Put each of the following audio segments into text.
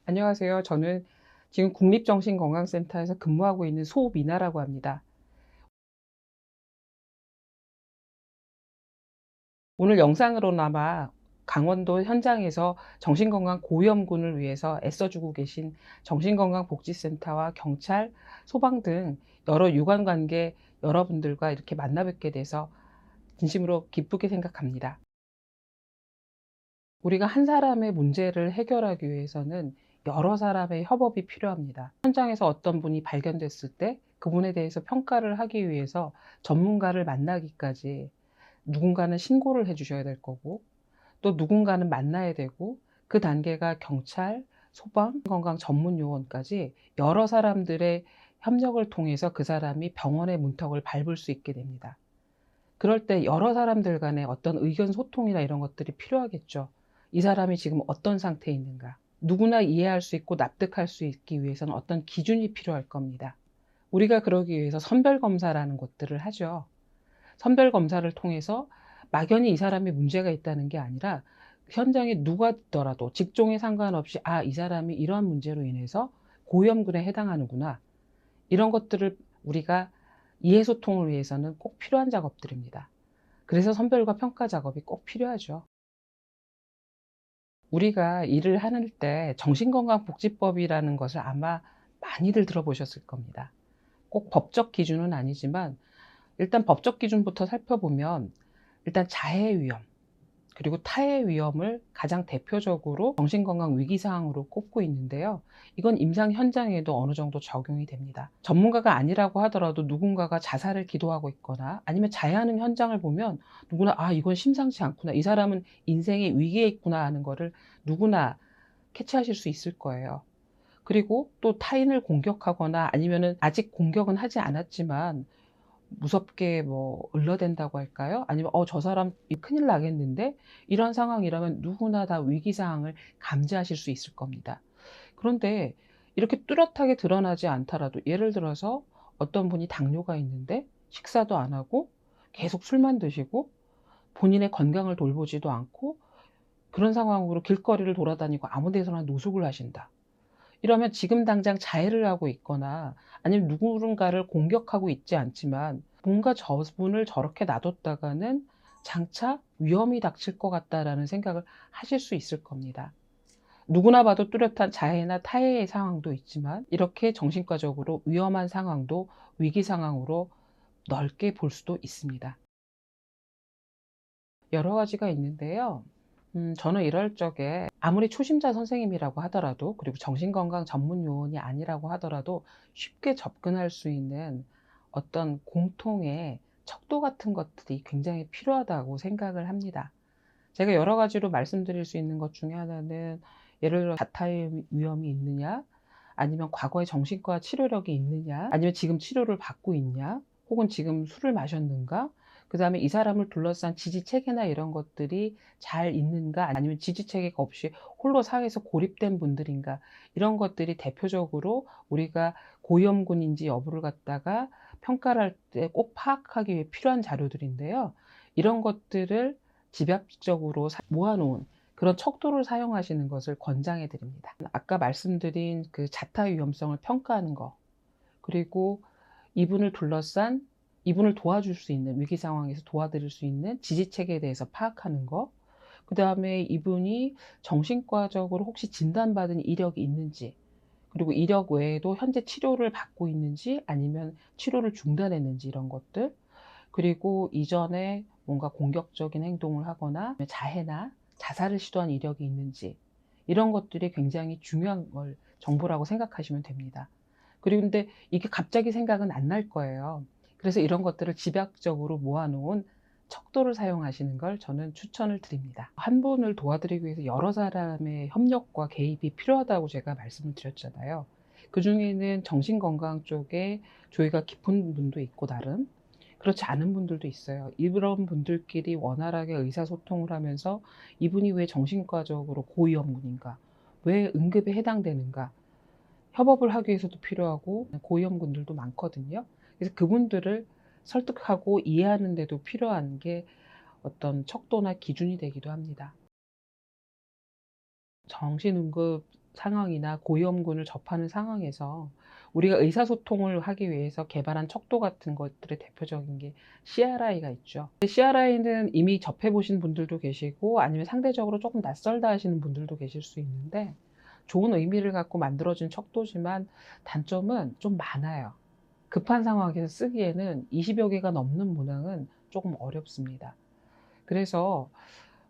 안녕하세요. 저는 지금 국립정신건강센터에서 근무하고 있는 소미나라고 합니다. 오늘 영상으로나마 강원도 현장에서 정신건강 고위험군을 위해서 애써주고 계신 정신건강복지센터와 경찰, 소방 등 여러 유관관계 여러분들과 이렇게 만나 뵙게 돼서 진심으로 기쁘게 생각합니다. 우리가 한 사람의 문제를 해결하기 위해서는 여러 사람의 협업이 필요합니다. 현장에서 어떤 분이 발견됐을 때 그분에 대해서 평가를 하기 위해서 전문가를 만나기까지 누군가는 신고를 해 주셔야 될 거고, 또 누군가는 만나야 되고, 그 단계가 경찰, 소방, 건강 전문 요원까지 여러 사람들의 협력을 통해서 그 사람이 병원의 문턱을 밟을 수 있게 됩니다. 그럴 때 여러 사람들 간의 어떤 의견 소통이나 이런 것들이 필요하겠죠. 이 사람이 지금 어떤 상태에 있는가. 누구나 이해할 수 있고 납득할 수 있기 위해서는 어떤 기준이 필요할 겁니다. 우리가 그러기 위해서 선별검사라는 것들을 하죠. 선별검사를 통해서 막연히 이 사람이 문제가 있다는 게 아니라 현장에 누가 있더라도 직종에 상관없이 이 사람이 이러한 문제로 인해서 고위험군에 해당하는구나. 이런 것들을 우리가 이해소통을 위해서는 꼭 필요한 작업들입니다. 그래서 선별과 평가 작업이 꼭 필요하죠. 우리가 일을 하는 때 정신건강복지법이라는 것을 아마 많이들 들어보셨을 겁니다. 꼭 법적 기준은 아니지만 일단 법적 기준부터 살펴보면 일단 자해 위험, 그리고 타해 위험을 가장 대표적으로 정신건강 위기사항으로 꼽고 있는데요. 이건 임상 현장에도 어느 정도 적용이 됩니다. 전문가가 아니라고 하더라도 누군가가 자살을 기도하고 있거나 아니면 자해하는 현장을 보면 누구나 이건 심상치 않구나. 이 사람은 인생의 위기에 있구나 하는 거를 누구나 캐치하실 수 있을 거예요. 그리고 또 타인을 공격하거나 아니면은 아직 공격은 하지 않았지만 무섭게 을러댄다고 할까요? 아니면 저 사람 큰일 나겠는데? 이런 상황이라면 누구나 다 위기 상황을 감지하실 수 있을 겁니다. 그런데 이렇게 뚜렷하게 드러나지 않더라도 예를 들어서 어떤 분이 당뇨가 있는데 식사도 안 하고 계속 술만 드시고 본인의 건강을 돌보지도 않고 그런 상황으로 길거리를 돌아다니고 아무 데서나 노숙을 하신다. 이러면 지금 당장 자해를 하고 있거나 아니면 누군가를 공격하고 있지 않지만 뭔가 저분을 저렇게 놔뒀다가는 장차 위험이 닥칠 것 같다라는 생각을 하실 수 있을 겁니다. 누구나 봐도 뚜렷한 자해나 타해의 상황도 있지만 이렇게 정신과적으로 위험한 상황도 위기 상황으로 넓게 볼 수도 있습니다. 여러 가지가 있는데요. 저는 이럴 적에 아무리 초심자 선생님이라고 하더라도 그리고 정신건강 전문 요원이 아니라고 하더라도 쉽게 접근할 수 있는 어떤 공통의 척도 같은 것들이 굉장히 필요하다고 생각을 합니다. 제가 여러 가지로 말씀드릴 수 있는 것 중에 하나는 예를 들어 자타의 위험이 있느냐, 아니면 과거에 정신과 치료력이 있느냐, 아니면 지금 치료를 받고 있냐, 혹은 지금 술을 마셨는가, 그 다음에 이 사람을 둘러싼 지지체계나 이런 것들이 잘 있는가, 아니면 지지체계가 없이 홀로 사회에서 고립된 분들인가, 이런 것들이 대표적으로 우리가 고위험군인지 여부를 갖다가 평가를 할 때 꼭 파악하기 위해 필요한 자료들인데요. 이런 것들을 집약적으로 모아놓은 그런 척도를 사용하시는 것을 권장해 드립니다. 아까 말씀드린 그 자타 위험성을 평가하는 거, 그리고 이분을 둘러싼 이분을 도와줄 수 있는 위기 상황에서 도와드릴 수 있는 지지체계에 대해서 파악하는 거, 그다음에 이분이 정신과적으로 혹시 진단받은 이력이 있는지, 그리고 이력 외에도 현재 치료를 받고 있는지 아니면 치료를 중단했는지 이런 것들, 그리고 이전에 뭔가 공격적인 행동을 하거나 자해나 자살을 시도한 이력이 있는지, 이런 것들이 굉장히 중요한 정보라고 생각하시면 됩니다. 그리고 근데 이게 갑자기 생각은 안 날 거예요. 그래서 이런 것들을 집약적으로 모아 놓은 척도를 사용하시는 걸 저는 추천을 드립니다. 한 분을 도와드리기 위해서 여러 사람의 협력과 개입이 필요하다고 제가 말씀을 드렸잖아요. 그중에는 정신건강 쪽에 조예가 깊은 분도 있고 나름, 그렇지 않은 분들도 있어요. 이런 분들끼리 원활하게 의사소통을 하면서 이분이 왜 정신과적으로 고위험군인가, 왜 응급에 해당되는가, 협업을 하기 위해서도 필요하고 고위험군들도 많거든요. 그래서 그분들을 설득하고 이해하는 데도 필요한 게 어떤 척도나 기준이 되기도 합니다. 정신응급 상황이나 고위험군을 접하는 상황에서 우리가 의사소통을 하기 위해서 개발한 척도 같은 것들의 대표적인 게 CRI가 있죠. CRI는 이미 접해 보신 분들도 계시고 아니면 상대적으로 조금 낯설다 하시는 분들도 계실 수 있는데, 좋은 의미를 갖고 만들어진 척도지만 단점은 좀 많아요. 급한 상황에서 쓰기에는 20여 개가 넘는 문항은 조금 어렵습니다. 그래서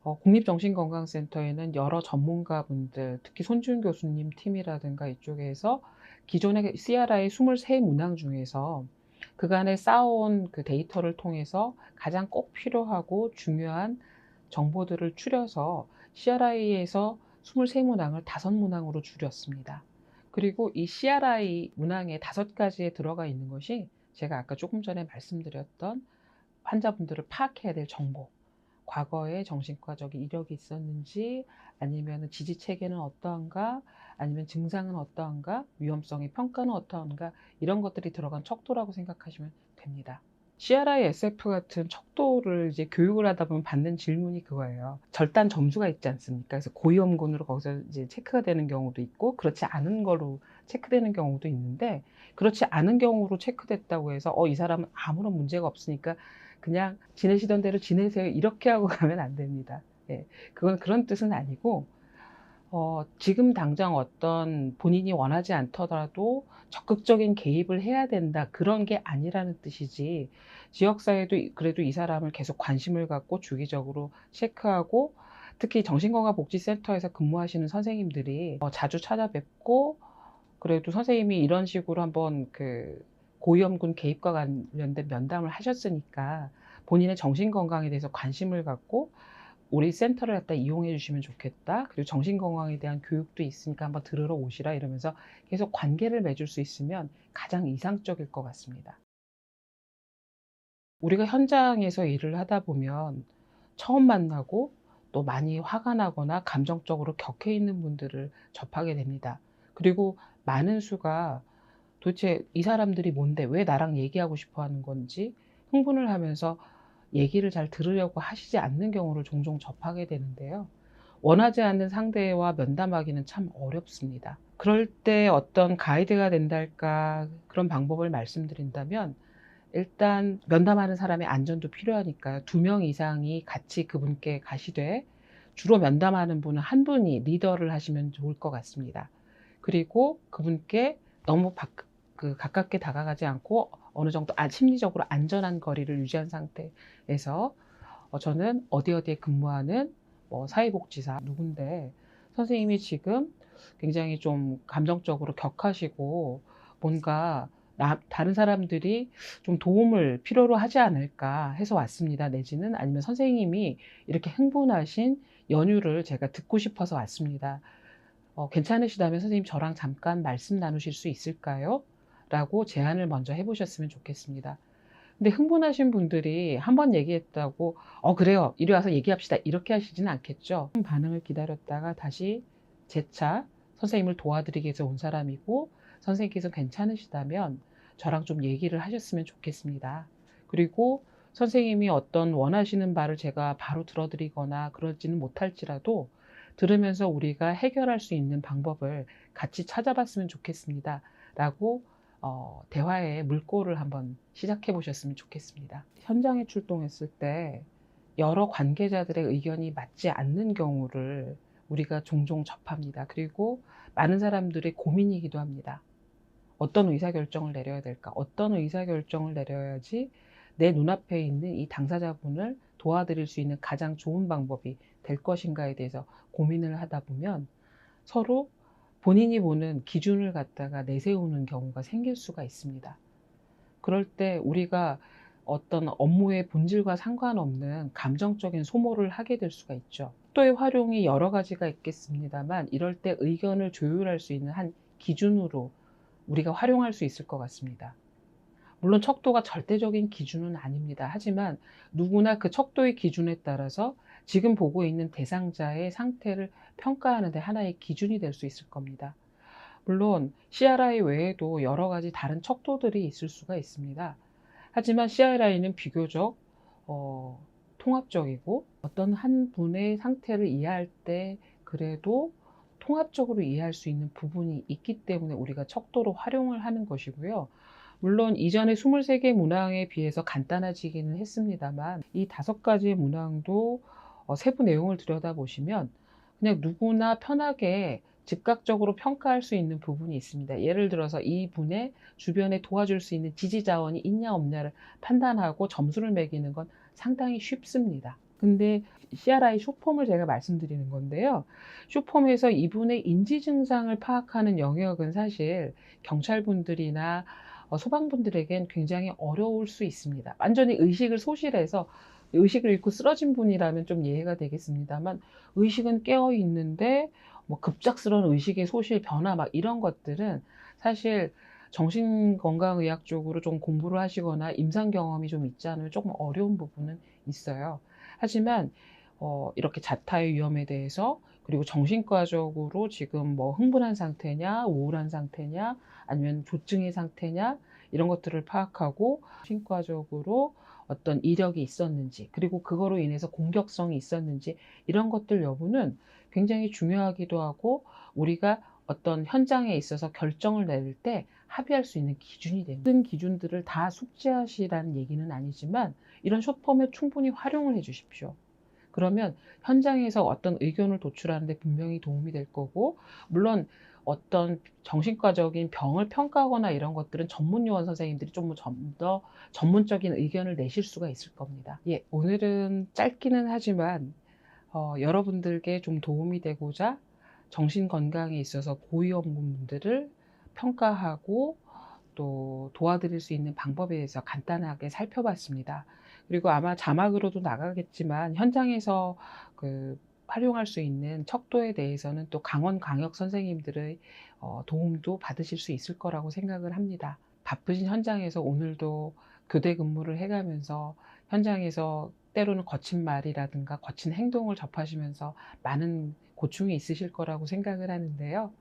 국립정신건강센터에는 여러 전문가분들, 특히 손준 교수님 팀이라든가 이쪽에서 기존의 CRI 23문항 중에서 그간에 쌓아온 그 데이터를 통해서 가장 꼭 필요하고 중요한 정보들을 추려서 CRI에서 23문항을 5문항으로 줄였습니다. 그리고 이 CRI 문항의 5가지에 들어가 있는 것이 제가 아까 조금 전에 말씀드렸던 환자분들을 파악해야 될 정보, 과거에 정신과적 이력이 있었는지, 아니면 지지 체계는 어떠한가, 아니면 증상은 어떠한가, 위험성의 평가는 어떠한가, 이런 것들이 들어간 척도라고 생각하시면 됩니다. CRI, SF 같은 척도를 이제 교육을 하다 보면 받는 질문이 그거예요. 절단 점수가 있지 않습니까? 그래서 고위험군으로 거기서 이제 체크가 되는 경우도 있고, 그렇지 않은 거로 체크되는 경우도 있는데, 그렇지 않은 경우로 체크됐다고 해서 이 사람은 아무런 문제가 없으니까 그냥 지내시던 대로 지내세요, 이렇게 하고 가면 안 됩니다. 예, 그건 그런 뜻은 아니고, 지금 당장 어떤 본인이 원하지 않더라도 적극적인 개입을 해야 된다, 그런 게 아니라는 뜻이지, 지역사회도 그래도 이 사람을 계속 관심을 갖고 주기적으로 체크하고, 특히 정신건강복지센터에서 근무하시는 선생님들이 자주 찾아뵙고, 그래도 선생님이 이런 식으로 한번 그 고위험군 개입과 관련된 면담을 하셨으니까 본인의 정신건강에 대해서 관심을 갖고 우리 센터를 갖다 이용해 주시면 좋겠다, 그리고 정신건강에 대한 교육도 있으니까 한번 들으러 오시라, 이러면서 계속 관계를 맺을 수 있으면 가장 이상적일 것 같습니다. 우리가 현장에서 일을 하다 보면 처음 만나고 또 많이 화가 나거나 감정적으로 격해 있는 분들을 접하게 됩니다. 그리고 많은 수가 도대체 이 사람들이 뭔데, 왜 나랑 얘기하고 싶어 하는 건지 흥분을 하면서 얘기를 잘 들으려고 하시지 않는 경우를 종종 접하게 되는데요. 원하지 않는 상대와 면담하기는 참 어렵습니다. 그럴 때 어떤 가이드가 된달까, 그런 방법을 말씀드린다면, 일단 면담하는 사람의 안전도 필요하니까요. 2명 이상이 같이 그분께 가시되 주로 면담하는 분은 한 분이 리더를 하시면 좋을 것 같습니다. 그리고 그분께 너무 가깝게 다가가지 않고 어느 정도 심리적으로 안전한 거리를 유지한 상태에서, 저는 어디 어디에 근무하는 사회복지사 누군데 선생님이 지금 굉장히 좀 감정적으로 격하시고 뭔가 다른 사람들이 좀 도움을 필요로 하지 않을까 해서 왔습니다, 내지는 아니면 선생님이 이렇게 흥분하신 연유를 제가 듣고 싶어서 왔습니다. 괜찮으시다면 선생님 저랑 잠깐 말씀 나누실 수 있을까요? 라고 제안을 먼저 해보셨으면 좋겠습니다. 근데 흥분하신 분들이 한 번 얘기했다고 그래요, 이리 와서 얘기합시다, 이렇게 하시지는 않겠죠. 반응을 기다렸다가 다시 재차 선생님을 도와드리기 위해서 온 사람이고, 선생님께서 괜찮으시다면 저랑 좀 얘기를 하셨으면 좋겠습니다. 그리고 선생님이 어떤 원하시는 바를 제가 바로 들어드리거나 그러지는 못할지라도 들으면서 우리가 해결할 수 있는 방법을 같이 찾아봤으면 좋겠습니다, 라고 대화의 물꼬를 한번 시작해 보셨으면 좋겠습니다. 현장에 출동했을 때 여러 관계자들의 의견이 맞지 않는 경우를 우리가 종종 접합니다. 그리고 많은 사람들의 고민이기도 합니다. 어떤 의사결정을 내려야 될까? 어떤 의사결정을 내려야지 내 눈앞에 있는 이 당사자분을 도와드릴 수 있는 가장 좋은 방법이 될 것인가에 대해서 고민을 하다 보면 서로 본인이 보는 기준을 갖다가 내세우는 경우가 생길 수가 있습니다. 그럴 때 우리가 어떤 업무의 본질과 상관없는 감정적인 소모를 하게 될 수가 있죠. 척도의 활용이 여러 가지가 있겠습니다만, 이럴 때 의견을 조율할 수 있는 한 기준으로 우리가 활용할 수 있을 것 같습니다. 물론 척도가 절대적인 기준은 아닙니다. 하지만 누구나 그 척도의 기준에 따라서 지금 보고 있는 대상자의 상태를 평가하는 데 하나의 기준이 될 수 있을 겁니다. 물론 CRI 외에도 여러 가지 다른 척도들이 있을 수가 있습니다. 하지만 CRI는 비교적 통합적이고 어떤 한 분의 상태를 이해할 때 그래도 통합적으로 이해할 수 있는 부분이 있기 때문에 우리가 척도로 활용을 하는 것이고요. 물론 이전의 23개 문항에 비해서 간단해지기는 했습니다만 이 5가지 문항도 세부 내용을 들여다보시면 그냥 누구나 편하게 즉각적으로 평가할 수 있는 부분이 있습니다. 예를 들어서 이분의 주변에 도와줄 수 있는 지지 자원이 있냐 없냐를 판단하고 점수를 매기는 건 상당히 쉽습니다. 근데 CRI 쇼폼을 제가 말씀드리는 건데요. 쇼폼에서 이분의 인지 증상을 파악하는 영역은 사실 경찰분들이나 소방분들에겐 굉장히 어려울 수 있습니다. 완전히 의식을 소실해서 의식을 잃고 쓰러진 분이라면 좀 이해가 되겠습니다만, 의식은 깨어 있는데 뭐 급작스러운 의식의 소실 변화 막 이런 것들은 사실 정신건강의학 쪽으로 좀 공부를 하시거나 임상 경험이 좀 있지 않으면 조금 어려운 부분은 있어요. 하지만 이렇게 자타의 위험에 대해서, 그리고 정신과적으로 지금 뭐 흥분한 상태냐, 우울한 상태냐, 아니면 조증의 상태냐, 이런 것들을 파악하고 정신과적으로 어떤 이력이 있었는지, 그리고 그거로 인해서 공격성이 있었는지, 이런 것들 여부는 굉장히 중요하기도 하고 우리가 어떤 현장에 있어서 결정을 내릴 때 합의할 수 있는 기준이 됩니다. 모든 기준들을 다 숙지하시라는 얘기는 아니지만 이런 숏폼에 충분히 활용을 해 주십시오. 그러면 현장에서 어떤 의견을 도출하는 데 분명히 도움이 될 거고, 물론 어떤 정신과적인 병을 평가하거나 이런 것들은 전문 요원 선생님들이 좀 더 전문적인 의견을 내실 수가 있을 겁니다. 예, 오늘은 짧기는 하지만 여러분들께 좀 도움이 되고자 정신 건강에 있어서 고위험군들을 평가하고 또 도와드릴 수 있는 방법에 대해서 간단하게 살펴봤습니다. 그리고 아마 자막으로도 나가겠지만 현장에서 활용할 수 있는 척도에 대해서는 또 강원광역 선생님들의 도움도 받으실 수 있을 거라고 생각을 합니다. 바쁘신 현장에서 오늘도 교대 근무를 해가면서 현장에서 때로는 거친 말이라든가 거친 행동을 접하시면서 많은 고충이 있으실 거라고 생각을 하는데요.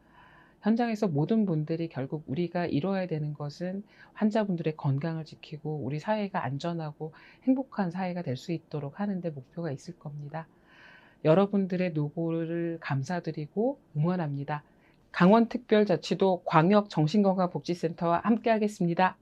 현장에서 모든 분들이 결국 우리가 이뤄야 되는 것은 환자분들의 건강을 지키고 우리 사회가 안전하고 행복한 사회가 될 수 있도록 하는 데 목표가 있을 겁니다. 여러분들의 노고를 감사드리고 응원합니다. 강원특별자치도 광역정신건강복지센터와 함께하겠습니다.